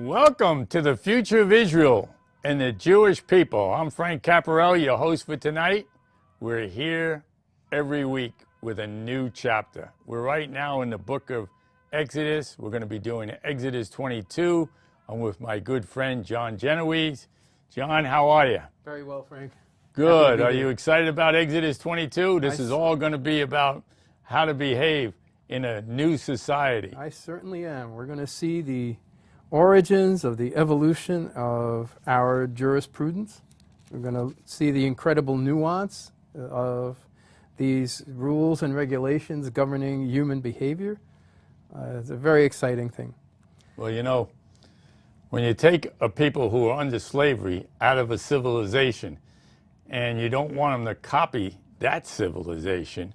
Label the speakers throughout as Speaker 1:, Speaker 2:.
Speaker 1: Welcome to the future of Israel and the Jewish people. I'm Frank Caporale, your host for tonight. We're here every week with a new chapter. We're right now in the book of Exodus. We're going to be doing Exodus 22. I'm with my good friend, John Genoese. John, how are you?
Speaker 2: Very well, Frank.
Speaker 1: Good. Are you excited about Exodus 22? This is all going to be about how to behave in a new society.
Speaker 2: I certainly am. We're going to see the origins of the evolution of our jurisprudence. We're going to see the incredible nuance of these rules and regulations governing human behavior. It's a very exciting thing.
Speaker 1: Well, you know, when you take a people who are under slavery out of a civilization and you don't want them to copy that civilization,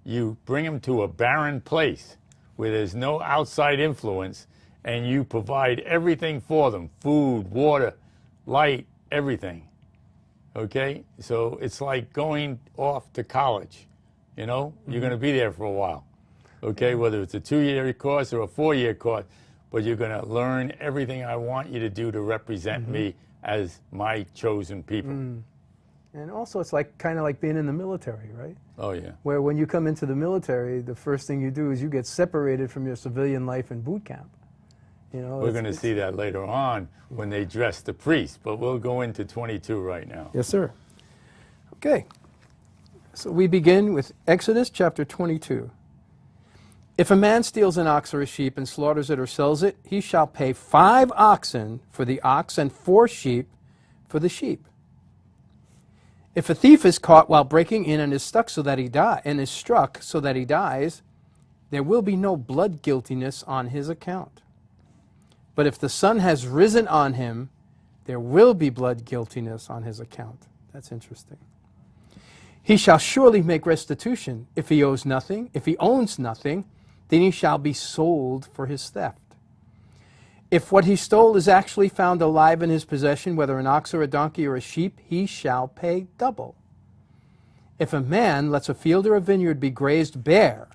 Speaker 1: you bring them to a barren place where there's no outside influence and you provide everything for them, food, water, light, everything. Okay? So it's like going off to college. You know, you're going to be there for a while. Okay? Whether it's a 2-year course or a 4-year course, but you're going to learn everything I want you to do to represent me as my chosen people.
Speaker 2: And also it's like kind of like being in the military, right?
Speaker 1: Oh, yeah.
Speaker 2: Where when you come into the military, the first thing you do is you get separated from your civilian life in boot camp. You know,
Speaker 1: we're going to see that later on when they dress the priest, but we'll go into 22 right now.
Speaker 2: Yes, sir. Okay. So we begin with Exodus chapter 22. If a man steals an ox or a sheep and slaughters it or sells it, he shall pay 5 oxen for the ox and 4 sheep for the sheep. If a thief is caught while breaking in and is struck so that he dies, there will be no blood guiltiness on his account. But if the sun has risen on him, there will be blood guiltiness on his account. That's interesting. He shall surely make restitution. If he owes nothing, if he owns nothing, then he shall be sold for his theft. If what he stole is actually found alive in his possession, whether an ox or a donkey or a sheep, he shall pay double. If a man lets a field or a vineyard be grazed bare,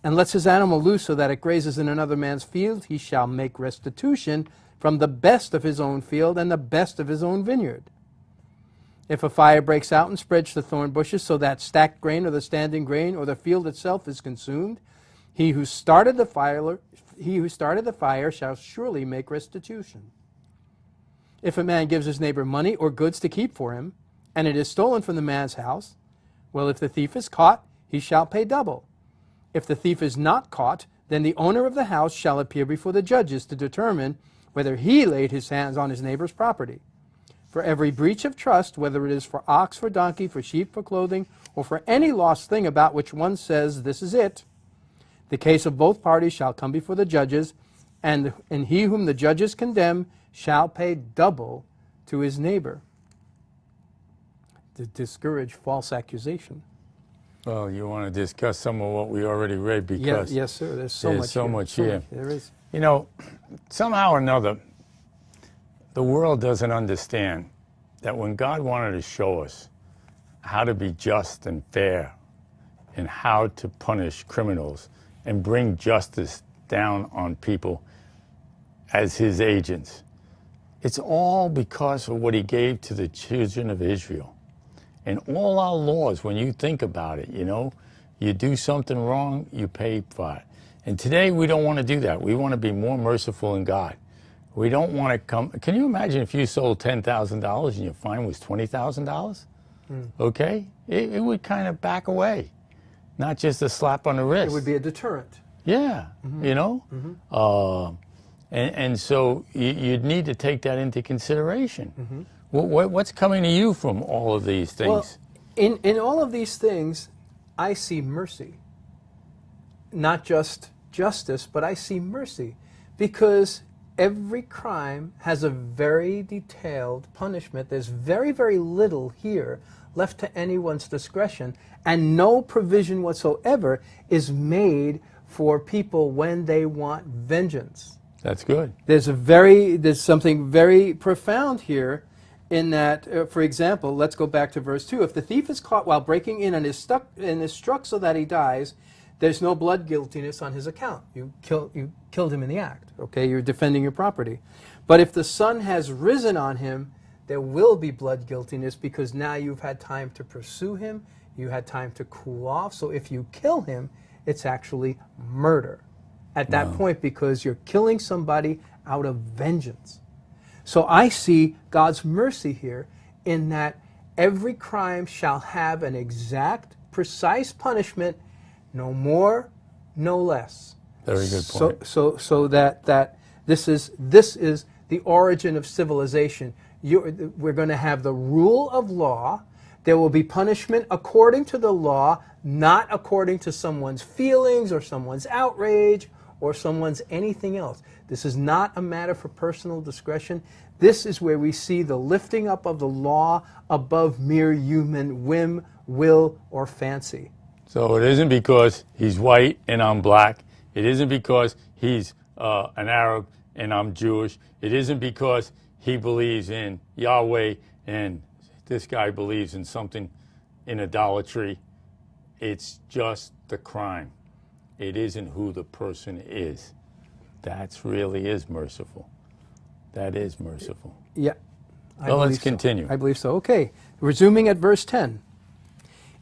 Speaker 2: and lets his animal loose so that it grazes in another man's field, he shall make restitution from the best of his own field and the best of his own vineyard. If a fire breaks out and spreads the thorn bushes so that stacked grain or the standing grain or the field itself is consumed, he who started the fire shall surely make restitution. If a man gives his neighbor money or goods to keep for him, and it is stolen from the man's house, well, if the thief is caught, he shall pay double. If the thief is not caught, then the owner of the house shall appear before the judges to determine whether he laid his hands on his neighbor's property. For every breach of trust, whether it is for ox, for donkey, for sheep, for clothing, or for any lost thing about which one says, "This is it," the case of both parties shall come before the judges, and he whom the judges condemn shall pay double to his neighbor. To discourage false accusation.
Speaker 1: Well, you want to discuss some of what we already read because
Speaker 2: yes, sir. There's so much here. There is.
Speaker 1: You know, somehow or another, the world doesn't understand that when God wanted to show us how to be just and fair and how to punish criminals and bring justice down on people as his agents, it's all because of what he gave to the children of Israel. And all our laws, when you think about it, you know, you do something wrong, you pay for it. And today we don't want to do that. We want to be more merciful in God. We don't want to come. Can you imagine if you sold $10,000 and your fine was $20,000? Okay? It would kind of back away, not just a slap on the wrist.
Speaker 2: It would be a deterrent.
Speaker 1: Yeah, you know? And so you'd need to take that into consideration. What's coming to you from all of these things?
Speaker 2: Well, in all of these things, I see mercy. Not just justice, but I see mercy. Because every crime has a very detailed punishment. There's very, very little here left to anyone's discretion. And no provision whatsoever is made for people when they want vengeance.
Speaker 1: That's good.
Speaker 2: There's something very profound here in that, for example, let's go back to verse 2. If the thief is caught while breaking in and is struck so that he dies, there's no blood guiltiness on his account. You killed him in the act. Okay, you're defending your property. But if the sun has risen on him, there will be blood guiltiness because now you've had time to pursue him, you had time to cool off. So if you kill him, it's actually murder at that point because you're killing somebody out of vengeance. So I see God's mercy here in that every crime shall have an exact, precise punishment, no more, no less.
Speaker 1: Very good point.
Speaker 2: So that this is the origin of civilization. We're going to have the rule of law. There will be punishment according to the law, not according to someone's feelings or someone's outrage or someone's anything else. This is not a matter for personal discretion. This is where we see the lifting up of the law above mere human whim, will, or fancy.
Speaker 1: So it isn't because he's white and I'm black. It isn't because he's an Arab and I'm Jewish. It isn't because he believes in Yahweh and this guy believes in something in idolatry. It's just the crime. It isn't who the person is. That really is merciful. That is merciful.
Speaker 2: Yeah.
Speaker 1: Well, let's continue.
Speaker 2: I believe so. Okay. Resuming at verse 10.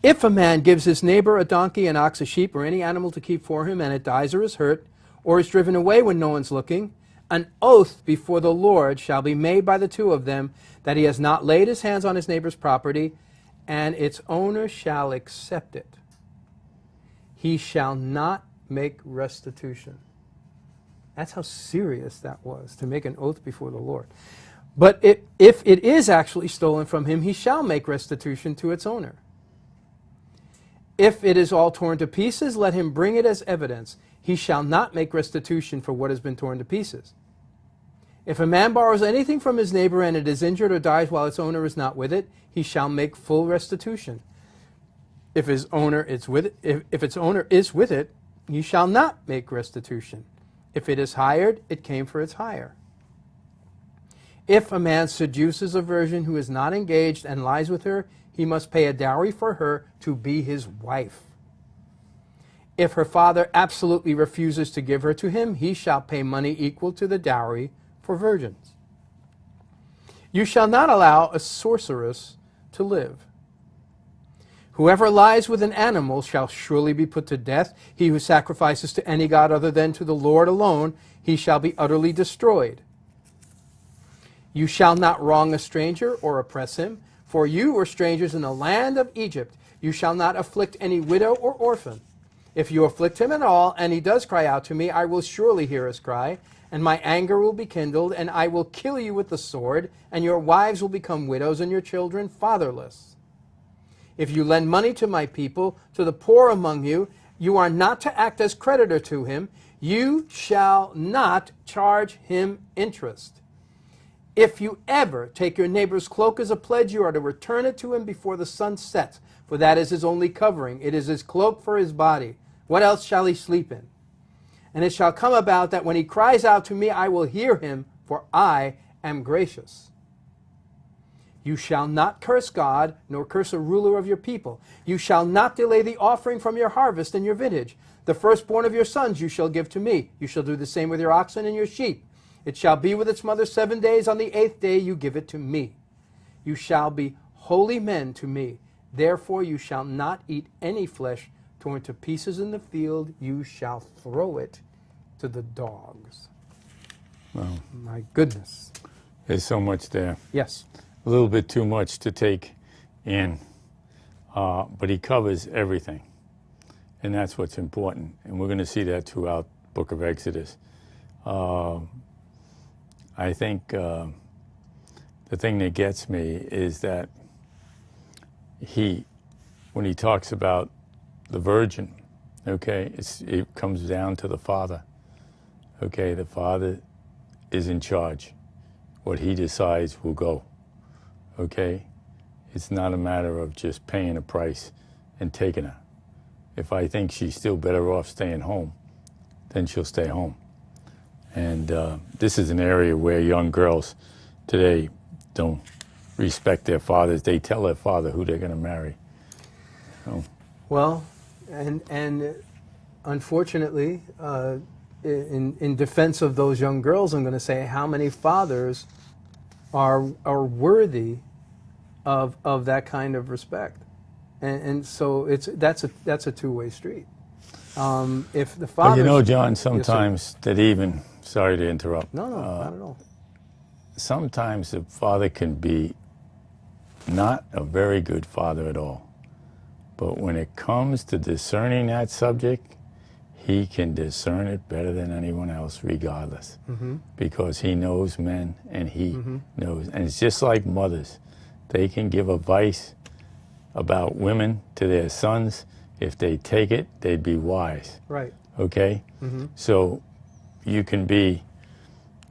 Speaker 2: If a man gives his neighbor a donkey, an ox, a sheep, or any animal to keep for him, and it dies or is hurt, or is driven away when no one's looking, an oath before the Lord shall be made by the two of them that he has not laid his hands on his neighbor's property, and its owner shall accept it. He shall not make restitution. That's how serious that was, to make an oath before the Lord. But if it is actually stolen from him, he shall make restitution to its owner. If it is all torn to pieces, let him bring it as evidence. He shall not make restitution for what has been torn to pieces. If a man borrows anything from his neighbor and it is injured or dies while its owner is not with it, he shall make full restitution. If its owner is with it, he shall not make restitution. If it is hired, it came for its hire. If a man seduces a virgin who is not engaged and lies with her, he must pay a dowry for her to be his wife. If her father absolutely refuses to give her to him, he shall pay money equal to the dowry for virgins. You shall not allow a sorceress to live. Whoever lies with an animal shall surely be put to death. He who sacrifices to any god other than to the Lord alone, he shall be utterly destroyed. You shall not wrong a stranger or oppress him, for you were strangers in the land of Egypt. You shall not afflict any widow or orphan. If you afflict him at all, and he does cry out to me, I will surely hear his cry, and my anger will be kindled, and I will kill you with the sword, and your wives will become widows, and your children fatherless. If you lend money to my people, to the poor among you, you are not to act as creditor to him. You shall not charge him interest. If you ever take your neighbor's cloak as a pledge, you are to return it to him before the sun sets, for that is his only covering. It is his cloak for his body. What else shall he sleep in? And it shall come about that when he cries out to me, I will hear him, for I am gracious. You shall not curse God, nor curse a ruler of your people. You shall not delay the offering from your harvest and your vintage. The firstborn of your sons you shall give to me. You shall do the same with your oxen and your sheep. It shall be with its mother 7 days. On the 8th day you give it to me. You shall be holy men to me. Therefore you shall not eat any flesh torn to pieces in the field. You shall throw it to the dogs.
Speaker 1: Wow.
Speaker 2: My goodness.
Speaker 1: There's so much there.
Speaker 2: Yes.
Speaker 1: A little bit too much to take in, but he covers everything, and that's what's important. And we're going to see that throughout the book of Exodus. I think the thing that gets me is that when he talks about the virgin, okay, it comes down to the father. Okay, the father is in charge. What he decides will go. Okay, it's not a matter of just paying a price and taking her. If I think she's still better off staying home, then she'll stay home. And this is an area where young girls today don't respect their fathers. They tell their father who they're going to marry. So.
Speaker 2: Well, and unfortunately, in defense of those young girls, I'm going to say how many fathers are worthy of that kind of respect, and so that's a two-way street. If the father,
Speaker 1: well, you know, John, sometimes that even, sorry to interrupt.
Speaker 2: No, not at all.
Speaker 1: Sometimes the father can be not a very good father at all. But when it comes to discerning that subject, he can discern it better than anyone else regardless. Because he knows men and he knows. And it's just like mothers. They can give advice about women to their sons. If they take it, they'd be wise.
Speaker 2: Right.
Speaker 1: Okay? So you can be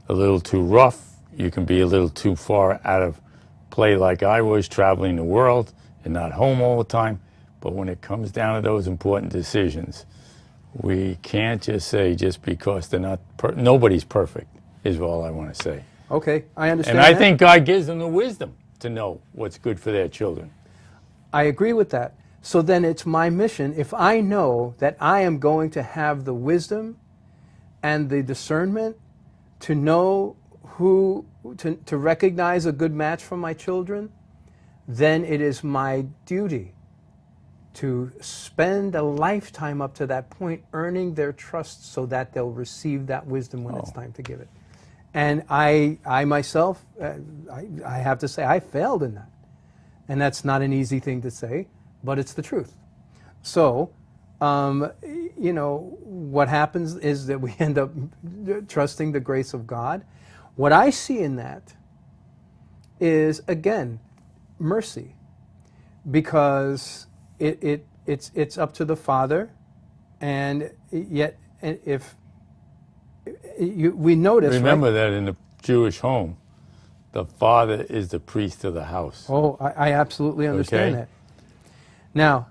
Speaker 1: a little too rough. You can be a little too far out of play like I was, traveling the world and not home all the time. But when it comes down to those important decisions, we can't just say just because they're not, nobody's perfect, is all I want to say.
Speaker 2: Okay, I understand
Speaker 1: And I
Speaker 2: that.
Speaker 1: think God gives them the wisdom to know what's good for their children.
Speaker 2: I agree with that. So then it's my mission, if I know that I am going to have the wisdom and the discernment to know who, to recognize a good match for my children, then it is my duty to spend a lifetime up to that point earning their trust so that they'll receive that wisdom when it's time to give it. And I myself, I have to say, I failed in that. And that's not an easy thing to say, but it's the truth. So, you know, what happens is that we end up trusting the grace of God. What I see in that is, again, mercy, because it's up to the father, and yet if we notice,
Speaker 1: remember
Speaker 2: right?
Speaker 1: that in the Jewish home, the father is the priest of the house.
Speaker 2: Oh, I absolutely understand
Speaker 1: Okay.
Speaker 2: that. Now,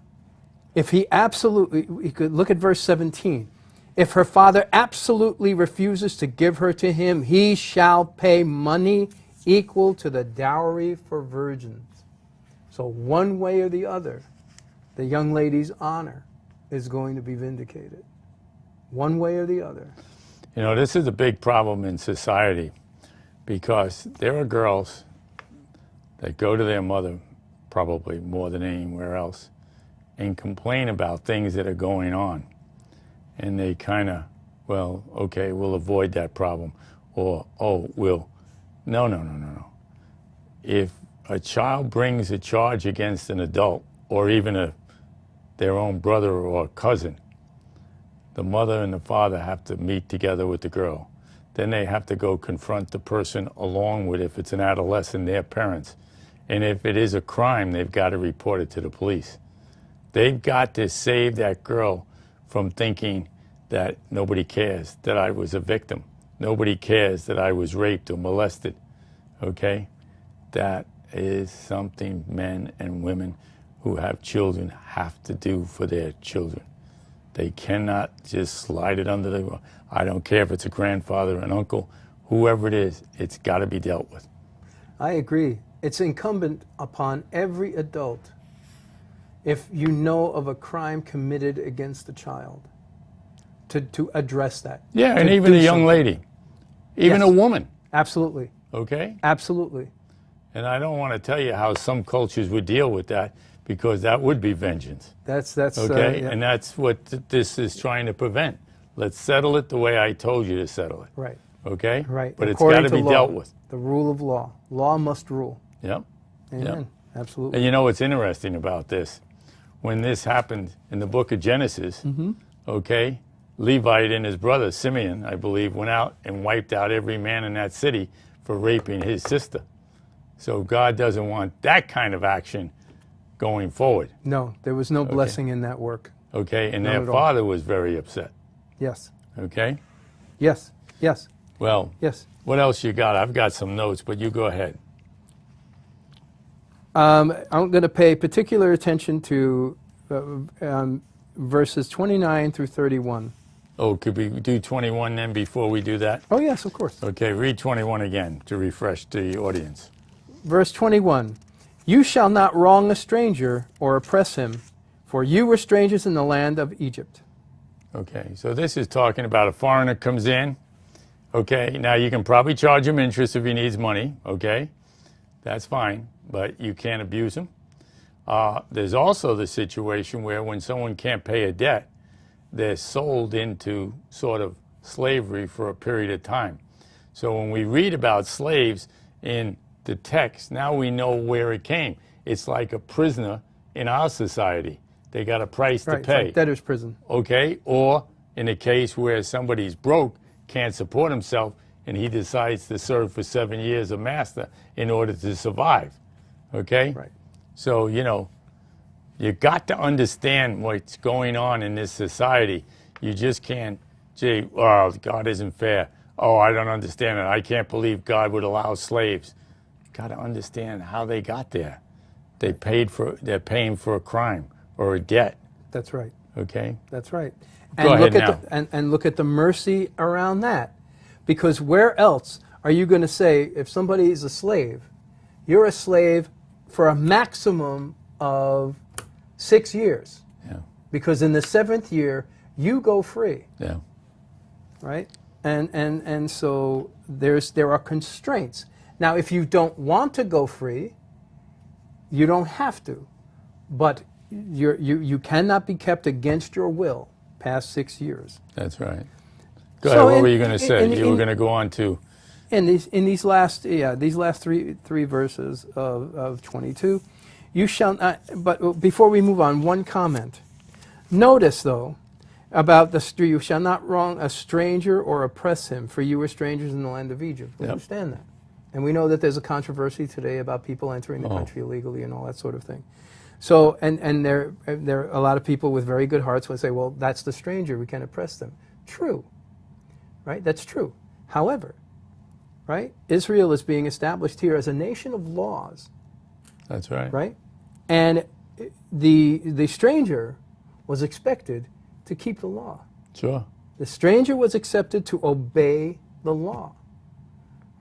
Speaker 2: if he absolutely, we could look at verse 17. If her father absolutely refuses to give her to him, he shall pay money equal to the dowry for virgins. So one way or the other, the young lady's honor is going to be vindicated. One way or the other.
Speaker 1: You know, this is a big problem in society, because there are girls that go to their mother, probably more than anywhere else, and complain about things that are going on. And they kind of, well, okay, we'll avoid that problem. Or, oh, we'll, no. If a child brings a charge against an adult, or even their own brother or cousin, the mother and the father have to meet together with the girl. Then they have to go confront the person along with, if it's an adolescent, their parents. And if it is a crime, they've got to report it to the police. They've got to save that girl from thinking that nobody cares that I was a victim. Nobody cares that I was raped or molested. Okay? That is something men and women who have children have to do for their children. They cannot just slide it under the rug. I don't care if it's a grandfather, an uncle, whoever it is, it's got to be dealt with.
Speaker 2: I agree. It's incumbent upon every adult, if you know of a crime committed against a child, to address that.
Speaker 1: Yeah,
Speaker 2: to
Speaker 1: and even
Speaker 2: do
Speaker 1: a young
Speaker 2: something.
Speaker 1: lady, even
Speaker 2: Yes.
Speaker 1: a woman,
Speaker 2: Absolutely.
Speaker 1: okay?
Speaker 2: Absolutely.
Speaker 1: And I don't want to tell you how some cultures would deal with that, because that would be vengeance,
Speaker 2: That's
Speaker 1: okay?
Speaker 2: yeah.
Speaker 1: And that's what this is trying to prevent. Let's settle it the way I told you to settle it,
Speaker 2: Right.
Speaker 1: okay?
Speaker 2: Right.
Speaker 1: But it's
Speaker 2: According
Speaker 1: got to be
Speaker 2: law,
Speaker 1: dealt with.
Speaker 2: The rule of law. Law must rule.
Speaker 1: Yep.
Speaker 2: Amen. Absolutely.
Speaker 1: And you know what's interesting about this? When this happened in the book of Genesis, okay, Levite and his brother Simeon, I believe, went out and wiped out every man in that city for raping his sister. So God doesn't want that kind of action going forward,
Speaker 2: No, there was no blessing in that work.
Speaker 1: okay? And
Speaker 2: Not
Speaker 1: their
Speaker 2: at all.
Speaker 1: father was very upset,
Speaker 2: Yes.
Speaker 1: okay?
Speaker 2: Yes. Yes.
Speaker 1: Well,
Speaker 2: Yes.
Speaker 1: what else you got? I've got some notes, but you go ahead.
Speaker 2: I'm going to pay particular attention to verses 29 through 31.
Speaker 1: Oh, could we do 21 then before we do that?
Speaker 2: Oh, yes, of course.
Speaker 1: Okay, read 21 again to refresh the audience.
Speaker 2: Verse 21. You shall not wrong a stranger or oppress him, for you were strangers in the land of Egypt.
Speaker 1: Okay, so this is talking about a foreigner comes in. Okay, now you can probably charge him interest if he needs money. Okay, that's fine, but you can't abuse him. There's also the situation where when someone can't pay a debt, they're sold into sort of slavery for a period of time. So when we read about slaves in the text, now we know where it came. It's like a prisoner in our society. They got a price to pay.
Speaker 2: It's like debtor's prison.
Speaker 1: Okay, or in a case where somebody's broke, can't support himself, and he decides to serve for 7 years a master in order to survive. Okay?
Speaker 2: Right.
Speaker 1: So, you know, you got to understand what's going on in this society. You just can't, gee, oh, God isn't fair. Oh, I don't understand it. I can't believe God would allow slaves. You got to understand how they got there. They're paying for a crime or a debt.
Speaker 2: That's right.
Speaker 1: Okay?
Speaker 2: That's right.
Speaker 1: Go ahead now.
Speaker 2: And look at the mercy around that. Because where else are you going to say, if somebody is a slave, you're a slave for a maximum of 6 years.
Speaker 1: Yeah.
Speaker 2: Because in the 7th year, you go free.
Speaker 1: Yeah.
Speaker 2: Right? And so there are constraints. Now, if you don't want to go free, you don't have to. But you cannot be kept against your will past 6 years.
Speaker 1: That's right. Go ahead. What were you going to say? You were going to go on to.
Speaker 2: In these last three verses of 22, you shall not. But before we move on, one comment. Notice though about you shall not wrong a stranger or oppress him, for you were strangers in the land of Egypt. We understand that, and we know that there's a controversy today about people entering the country illegally and all that sort of thing. So and there are a lot of people with very good hearts would say, well, that's the stranger, we can't oppress them. True, right? That's true. However, right, Israel is being established here as a nation of laws.
Speaker 1: That's right.
Speaker 2: Right, and the stranger was expected to keep the law.
Speaker 1: Sure.
Speaker 2: The stranger was accepted to obey the law.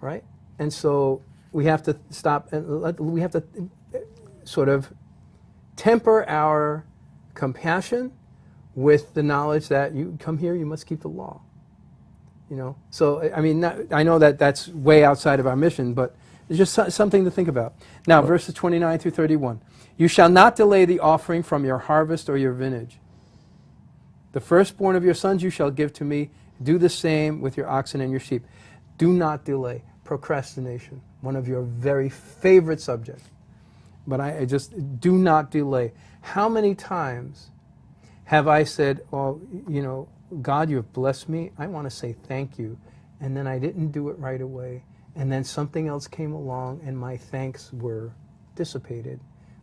Speaker 2: Right, and so we have to stop and we have to sort of temper our compassion with the knowledge that you come here, you must keep the law. You know, so I mean, I know that that's way outside of our mission, but it's just something to think about. Now, verses 29 through 31. You shall not delay the offering from your harvest or your vintage. The firstborn of your sons you shall give to me. Do the same with your oxen and your sheep. Do not delay. Procrastination, one of your very favorite subjects. But I just do not delay. How many times have I said, oh, you know, God, you have blessed me. I want to say thank you. And then I didn't do it right away. And then something else came along and my thanks were dissipated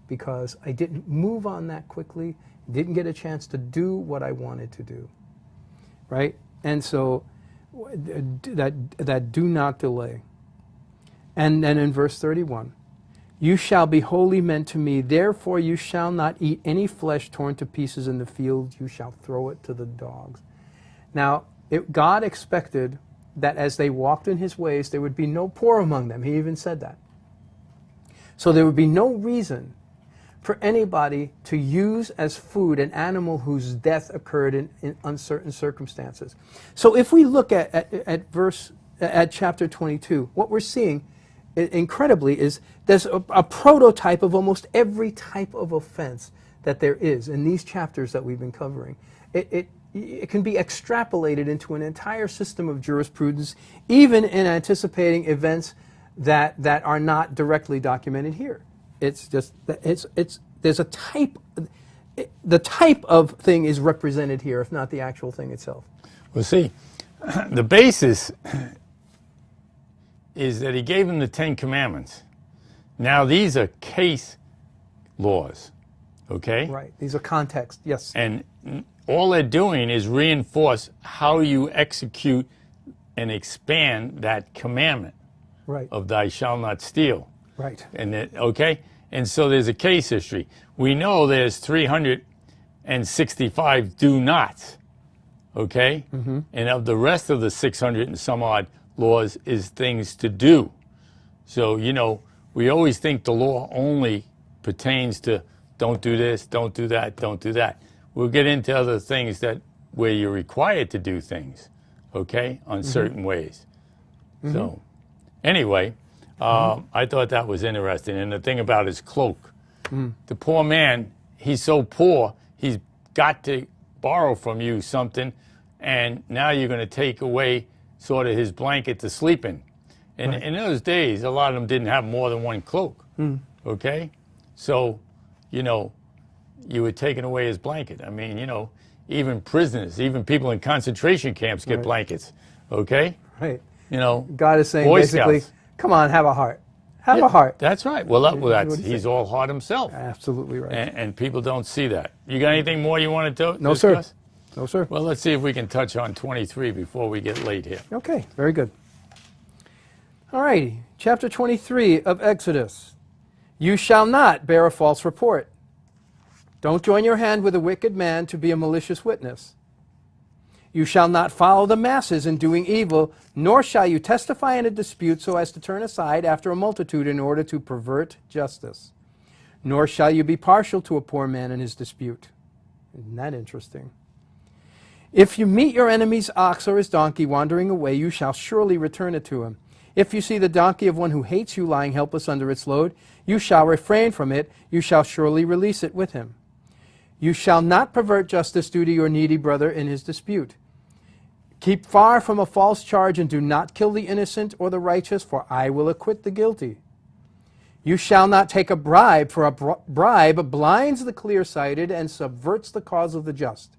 Speaker 2: because I didn't move on that quickly, didn't get a chance to do what I wanted to do. Right? And so that do not delay. And then in verse 31, you shall be holy men to me, therefore you shall not eat any flesh torn to pieces in the field, you shall throw it to the dogs. Now, God expected that as they walked in his ways, there would be no poor among them. He even said that. So there would be no reason for anybody to use as food an animal whose death occurred in uncertain circumstances. So if we look at chapter 22, what we're seeing incredibly is there's a prototype of almost every type of offense that there is in these chapters that we've been covering. It can be extrapolated into an entire system of jurisprudence, even in anticipating events that are not directly documented here. It's just there's a type. The type of thing is represented here, if not the actual thing itself.
Speaker 1: Well, see, the basis is that he gave them the 10 Commandments. Now these are case laws, okay?
Speaker 2: Right. These are context. Yes.
Speaker 1: And all they're doing is reinforce how you execute and expand that commandment.
Speaker 2: Right.
Speaker 1: Of thou shalt not steal.
Speaker 2: Right.
Speaker 1: Okay? And so there's a case history. We know there's 365 do nots. Okay? Mm-hmm. And of the rest of the 600 and some odd laws is things to do. So, you know, we always think the law only pertains to don't do this, don't do that, don't do that. We'll get into other things that where you're required to do things, okay, on certain ways. So, anyway, I thought that was interesting. And the thing about his cloak, the poor man, he's so poor, he's got to borrow from you something, and now you're going to take away sort of his blanket to sleep in. And in those days, a lot of them didn't have more than one cloak, okay? So, you know, you were taking away his blanket. I mean, you know, even prisoners, even people in concentration camps get blankets, okay?
Speaker 2: Right.
Speaker 1: You know,
Speaker 2: God is saying
Speaker 1: Boy
Speaker 2: basically,
Speaker 1: Scouts.
Speaker 2: come on, have a heart. Have a heart.
Speaker 1: That's right. Well, he's all heart himself.
Speaker 2: Absolutely right.
Speaker 1: And people don't see that. You got anything more you want to
Speaker 2: No,
Speaker 1: discuss?
Speaker 2: sir. No, sir.
Speaker 1: Well, let's see if we can touch on 23 before we get late here.
Speaker 2: Okay, very good. All righty, chapter 23 of Exodus. You shall not bear a false report. Don't join your hand with a wicked man to be a malicious witness. You shall not follow the masses in doing evil, nor shall you testify in a dispute so as to turn aside after a multitude in order to pervert justice. Nor shall you be partial to a poor man in his dispute. Isn't that interesting? If you meet your enemy's ox or his donkey wandering away, you shall surely return it to him. If you see the donkey of one who hates you lying helpless under its load, you shall refrain from it, you shall surely release it with him. You shall not pervert justice due to your needy brother in his dispute. Keep far from a false charge and do not kill the innocent or the righteous, for I will acquit the guilty. You shall not take a bribe, for a bribe blinds the clear-sighted and subverts the cause of the just.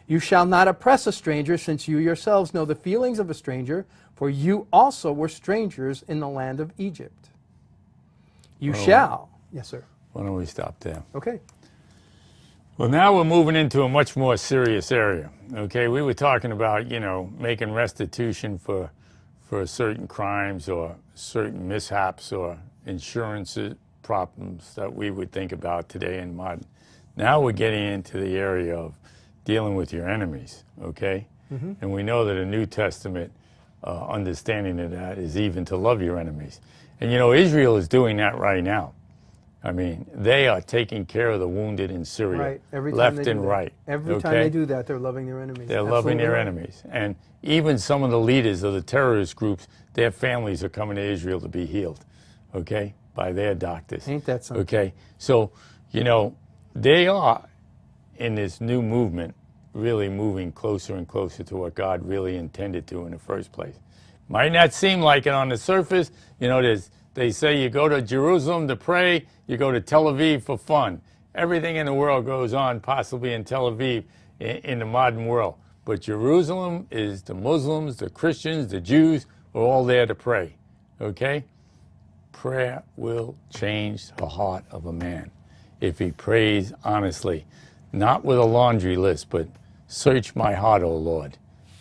Speaker 2: You shall not oppress a stranger, since you yourselves know the feelings of a stranger, for you also were strangers in the land of Egypt. You shall. Yes, sir.
Speaker 1: Why don't we stop there?
Speaker 2: Okay.
Speaker 1: Well, now we're moving into a much more serious area. Okay, we were talking about, you know, making restitution for certain crimes or certain mishaps or insurance problems that we would think about today in modern. Now we're getting into the area of dealing with your enemies, okay? And we know that a New Testament understanding of that is even to love your enemies. And you know, Israel is doing that right now. I mean, they are taking care of the wounded in Syria,
Speaker 2: Right. Every time
Speaker 1: left
Speaker 2: they do
Speaker 1: and
Speaker 2: that.
Speaker 1: right.
Speaker 2: Every time they do that, they're loving their enemies.
Speaker 1: They're loving their
Speaker 2: Absolutely right.
Speaker 1: enemies. And even some of the leaders of the terrorist groups, their families are coming to Israel to be healed, okay, by their doctors.
Speaker 2: Ain't that something?
Speaker 1: Okay, so, you know, they are, in this new movement, really moving closer and closer to what God really intended to in the first place. Might not seem like it on the surface. You know, they say you go to Jerusalem to pray, you go to Tel Aviv for fun. Everything in the world goes on possibly in Tel Aviv in the modern world. But Jerusalem is the Muslims, the Christians, the Jews are all there to pray, okay? Prayer will change the heart of a man if he prays honestly. Not with a laundry list, but search my heart, O Lord.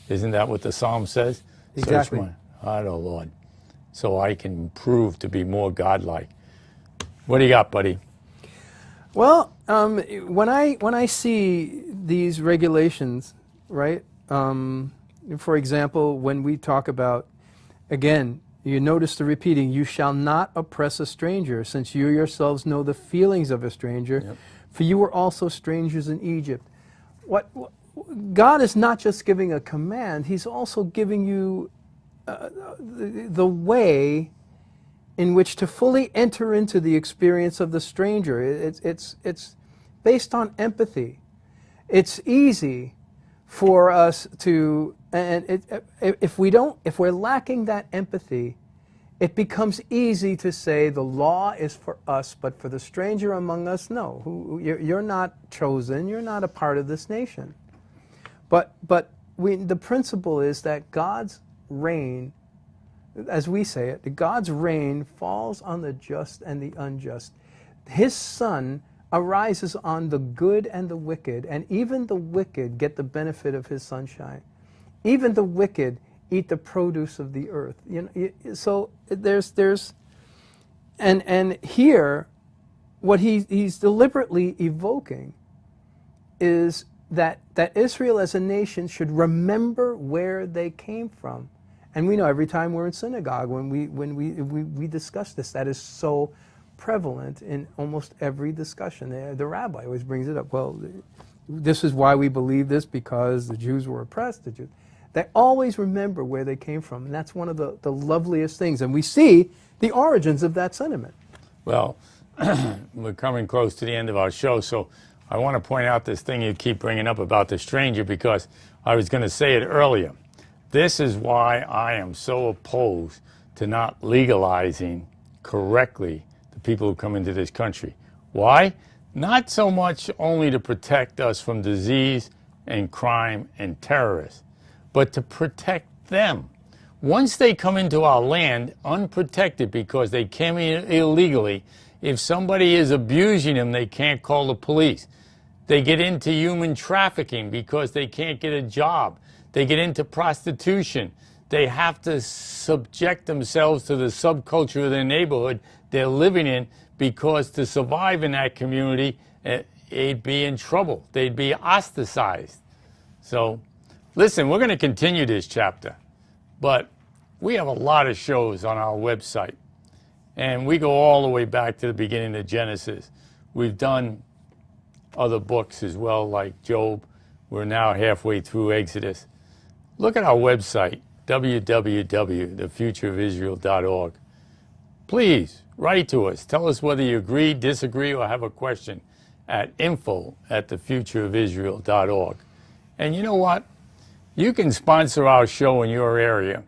Speaker 1: Isn't that what the Psalm says?
Speaker 2: Exactly.
Speaker 1: Search my heart, O Lord, so I can prove to be more godlike. What do you got, buddy?
Speaker 2: Well, when I see these regulations, right? For example, when we talk about, again, you notice the repeating, you shall not oppress a stranger, since you yourselves know the feelings of a stranger,
Speaker 1: Yep.
Speaker 2: for you were also strangers in Egypt. What God is not just giving a command, He's also giving you the way in which to fully enter into the experience of the stranger. It's based on empathy. It's easy for us to, and if we're lacking that empathy, it becomes easy to say the law is for us, but for the stranger among us, no. You're not chosen. You're not a part of this nation. But the principle is that God's reign, as we say it, God's reign falls on the just and the unjust. His sun arises on the good and the wicked, and even the wicked get the benefit of His sunshine. Even the wicked eat the produce of the earth. You know, so there's and here, what he's deliberately evoking is that Israel as a nation should remember where they came from. And we know every time we're in synagogue, when we discuss this, that is so prevalent in almost every discussion. The rabbi always brings it up. Well, this is why we believe this, because the Jews were oppressed. They always remember where they came from, and that's one of the loveliest things. And we see the origins of that sentiment.
Speaker 1: Well, we're coming close to the end of our show, so I want to point out this thing you keep bringing up about the stranger, because I was going to say it earlier. This is why I am so opposed to not legalizing correctly the people who come into this country. Why? Not so much only to protect us from disease and crime and terrorists, but to protect them. Once they come into our land unprotected because they came in illegally, if somebody is abusing them, they can't call the police. They get into human trafficking because they can't get a job. They get into prostitution. They have to subject themselves to the subculture of their neighborhood they're living in, because to survive in that community, they'd be in trouble. They'd be ostracized. So, listen, we're going to continue this chapter, but we have a lot of shows on our website, and we go all the way back to the beginning of Genesis. We've done other books as well, like Job. We're now halfway through Exodus. Look at our website, www.thefutureofisrael.org. Please write to us. Tell us whether you agree, disagree, or have a question at info@thefutureofisrael.org. And you know what? You can sponsor our show in your area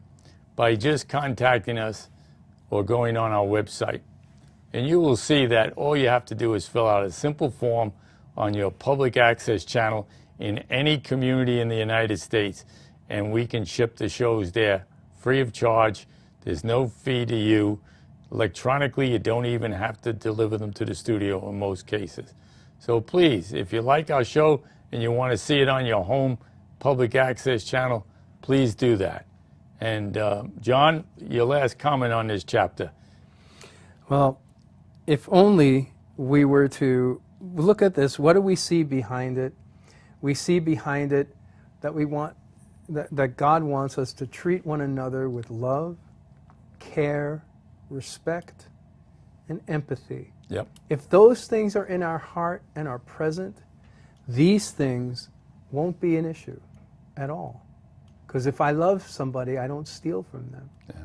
Speaker 1: by just contacting us or going on our website. And you will see that all you have to do is fill out a simple form on your public access channel in any community in the United States, and we can ship the shows there free of charge. There's no fee to you. Electronically, you don't even have to deliver them to the studio in most cases. So please, if you like our show and you want to see it on your home public access channel, please do that. And John, your last comment on this chapter.
Speaker 2: Well, if only we were to look at this, what do we see behind it? We see behind it that that God wants us to treat one another with love, care, respect, and empathy.
Speaker 1: Yep.
Speaker 2: If those things are in our heart and are present, these things won't be an issue at all. Because if I love somebody, I don't steal from them.
Speaker 1: Yeah.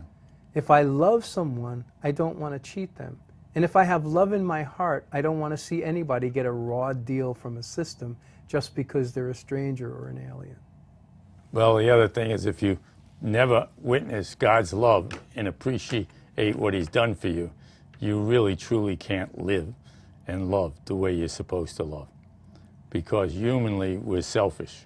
Speaker 2: If I love someone, I don't want to cheat them. And if I have love in my heart, I don't want to see anybody get a raw deal from a system just because they're a stranger or an alien.
Speaker 1: Well, the other thing is, if you never witness God's love and appreciate what He's done for you, you really truly can't live and love the way you're supposed to love. Because humanly, we're selfish.